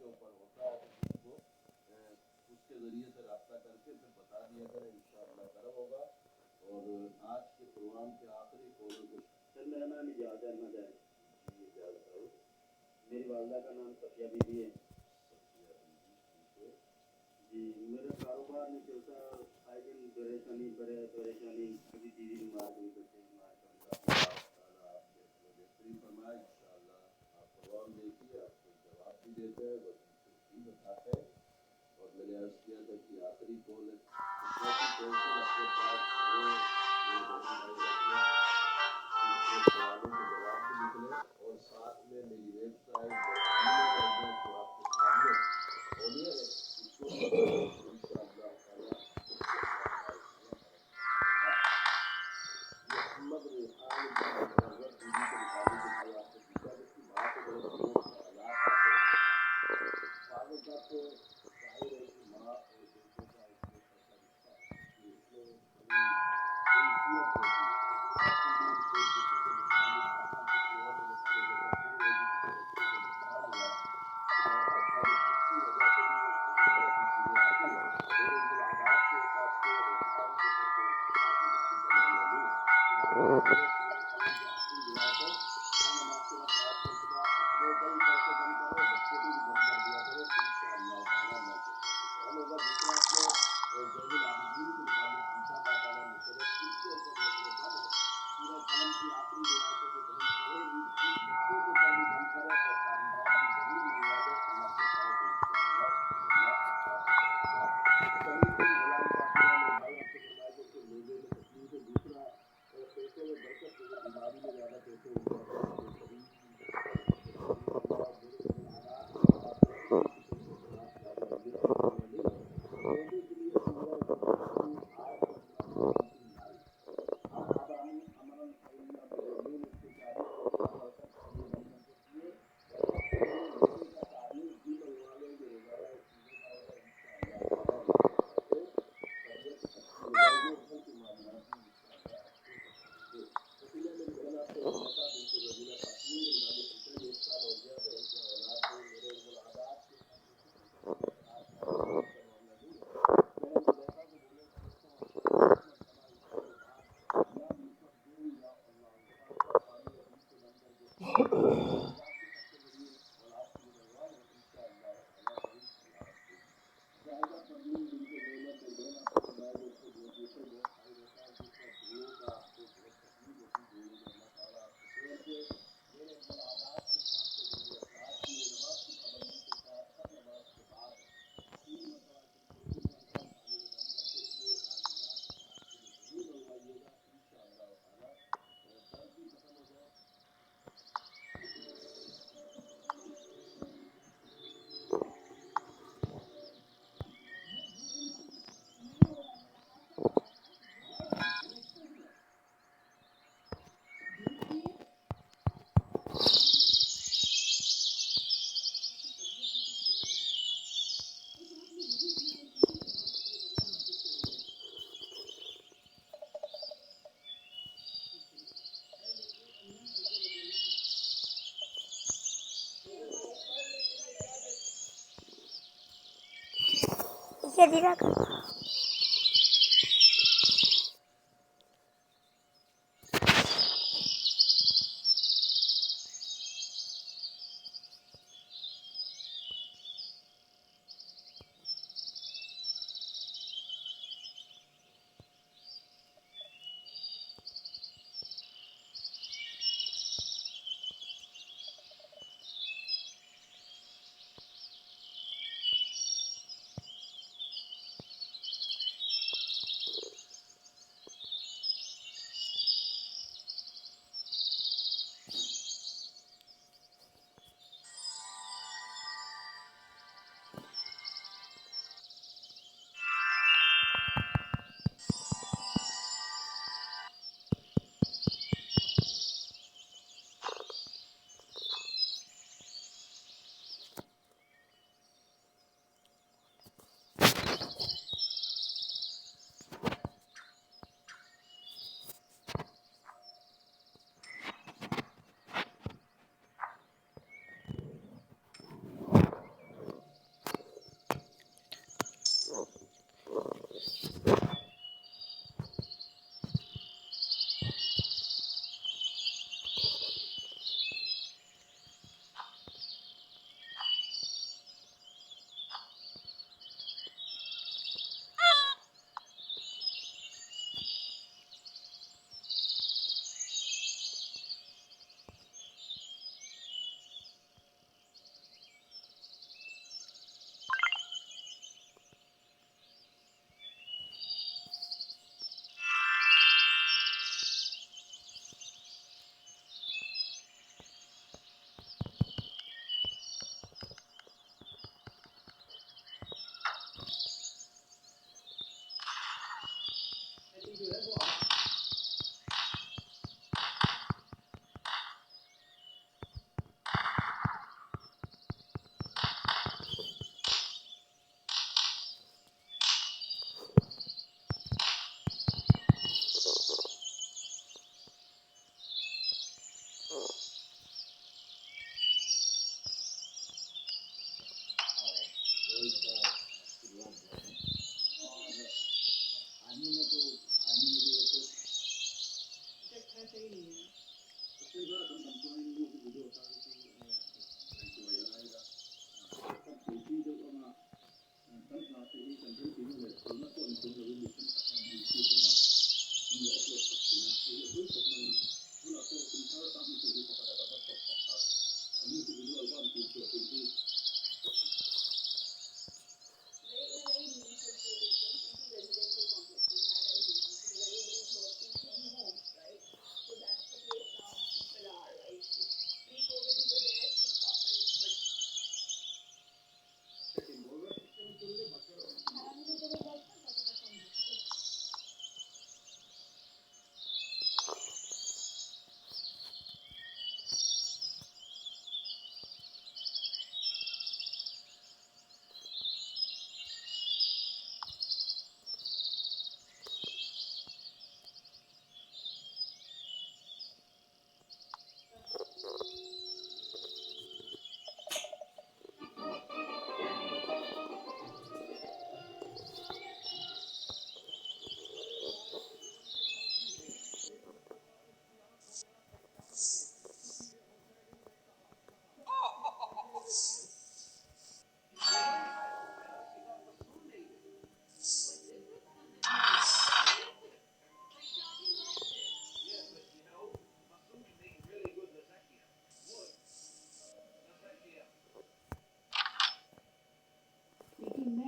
کے اوپر ہوتا ہے تو اس کو اس کے ذریعے سے رابطہ کر کے پھر بتا دیا کریں، انشاءاللہ کرم ہوگا۔ اور آج کے پروگرام کے آخری کالر کو سر میرا نام اجازت احمد ہے جی، اجازت ہے میری والدہ کا نام صفیہ بی بی ہے جی، میرا کاروبار نہیں چلتا، آئے دن پریشانی کبھی بیوی بیمار ہوئی، بچے بیمار، بہترین فرمائے انشاءاللہ آپ پروگرام دیکھیے، آپ کو جواب بھی دیتے ہیں، وظیفے بھی بتاتے ہیں۔ اور میں نے عرض کیا تھا کہ آخری کال ہے، اپنے پاس سوالوں کے جواب بھی لکھ لیں، اور ساتھ میں میری ویب سائٹ جو ای میل ایڈریس جو آپ کے سامنے ہونی ہے اس کو انشاءاللہ تعالیٰ اس کے ساتھ ہمارے تعالیٰ محمد ریحان بن منور بی بی کے مطابق جو آپ نے پوچھا کہ اس کی ماں کو بڑے سیریس حالات آتے ہیں، بعض اوقات ظاہر ہے کہ ماں اور بیٹے کا ایک ایسا رشتہ کہ اس میں بڑی انسیت ہوتی ہے، کسی بھی کوئی کسی کے متعلق کہا کسی اور کے متعلق ایسا شروع ہو کہ کسی بچے کو نقصان ہوا خدا نخواستہ تو اس کی وجہ سے بھی ذہن میں ایسی چیزیں آتی ہیں، اور ان ملاحظات کے حساب سے ریحان جو ہے وہ آپ نکاحی کا معاملہ نہیں ہے، چنانچہ میں نے سورہ قلم کے آخری جو آیت ہے، ہر نماز کے وقت 8 مرتبہ اپنے اوپر بھی پڑھ کے دم کرو، بچے کو بھی دم کر دیا کرو، انشاءاللہ تعالیٰ اللہ کے ساتھ کرم ہوگا۔ دوسرا آپ نے زین العابدین کے متعلق پوچھا، باقاعدہ مستند اس کے اوپر نظر بند ہے، سورہ قلم کی آخری دو آیتیں جو بہن پڑھے گی اس بچے کے اوپر بھی دم کرے اور تعلیمات بھی ضرور منگوا لے، اللہ کہتا ہے تو انشاءاللہ اللہ عطا فرمائے گا۔ سمیع بن غلام فاطمہ میرے بھائی آپ سے فرمائے کہ اس کو نیزے میں تکلیف ہے، دوسرا پیسے میں برکت ہے، بیماری میں زیادہ پیسے ہو جاتے ہیں تو کبھی فرمائے اور میرے حالات کے حساب سے کسی قسم کے خراج جاری مجھے اس سمے نہیں ہے، بیٹے کے لیے سورہ بقرہ کی آیت نمبر 29 ابراہیم امرن فإنہ مجرمین اس کو 40 مرتبہ پڑھ کر تسلیم بند کر کے پیے، اور اس کے لیے میوے کا تعمیر بھی منگوا لیں گے، روزانہ ایک پینے کا ہوگا، انشاءاللہ تعالیٰ اللہ کے فضل سے طبیعت اچھی ہو جائے گی اور گھر کے معاملات بھی انشاءاللہ اچھے ہو جائیں گے۔ اسی لیے میری بہن آپ سے زلیخا بنت ربیعہ قاسمی میری مالی پوچھا کہ 1 سال ہو گیا بہن سے اولاد نہیں، میرے ملاحظات کے حساب سے کسی قسم کے خراج کا شادی کا معاملہ نہیں ہے۔ بہن زلیخا کو بولے کہ اس کو اپنا 10 مرتبہ عشاء کے بعد یا مصدق یا اللہ 7 پانی عزیز سے دم کر کے پیے، اور اللہ کے سب کے ذریعے اولاد کے لیے منگوا لے، انشاءاللہ تعالیٰ ضرور سلامت ہوگی۔ زاہدہ پروین بنت زینب میری بہن آپ سے فرمائے کہ اس کو بلڈ پریشر بہت ہائی رہتا ہے، اور دوسرا جوڑوں کا آپ کو بہت تکلیف ہوتی ہے جوڑوں میں، اللہ تعالیٰ آپ کو خیر دے۔ میرے ملاحظات کے حساب سے میرے اخلاق کی نماز کی پابندی کے ساتھ ہر نماز کے بعد 3 مرتبہ شریف پڑھ کر پانی میں دم کر کے پیے، تعلیمات اولاد کے لیے ضرور منگوائیے گا، انشاءاللہ تعالیٰ درد بھی ختم ہو جائے۔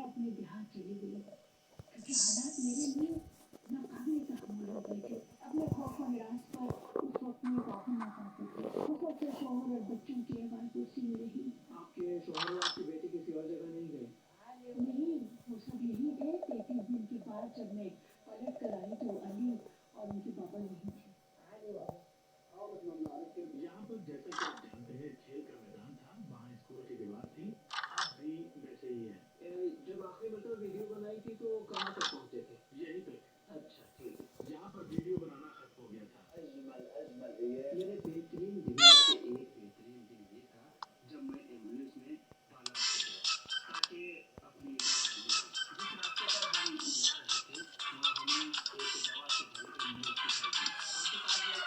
اپنے دیہات چلی گئی کیونکہ حالات میرے لیے ناقابل تحمل ہو گئے تھے. اپنے خوف و ہراس پر اس وقت میں توقع نہ پاتی تھی. اس وقت سے شوہر اور بچوں کی آواز اسی میں رہی. آپ کے شوہر اور آپ کی بیٹی کسی اور جگہ نہیں گئے؟ نہیں، وہ سب یہی تھے. 33 دن کے بعد جب میں پلٹ کر آئی تو علی اور ان کے پاپا نہیں تھے. یہاں پر جیسا کہ آپ جانتے ہیں کھیل کا میدان تھا، وہاں اسکول کی دیوار تھی، اب بھی ویسے ہی ہے. جب آخری مرتبہ ویڈیو بنائی تھی تو کہاں تک پہنچے تھے؟ یہیں پہ. اچھا ٹھیک ہے. یہاں پر ویڈیو بنانا ختم ہو گیا تھا. میرے بہترین دنوں میں سے ایک بہترین دن یہ تھا جب میں ایمبولینس میں بالا تاکہ اپنی جس راستے پر ہم جا رہے تھے وہاں ہمیں ایک دوا سے بھری ایمبولینس دکھائی دی. ہم کے پاس گئے.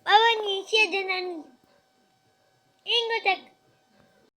بابا نیچے دینا.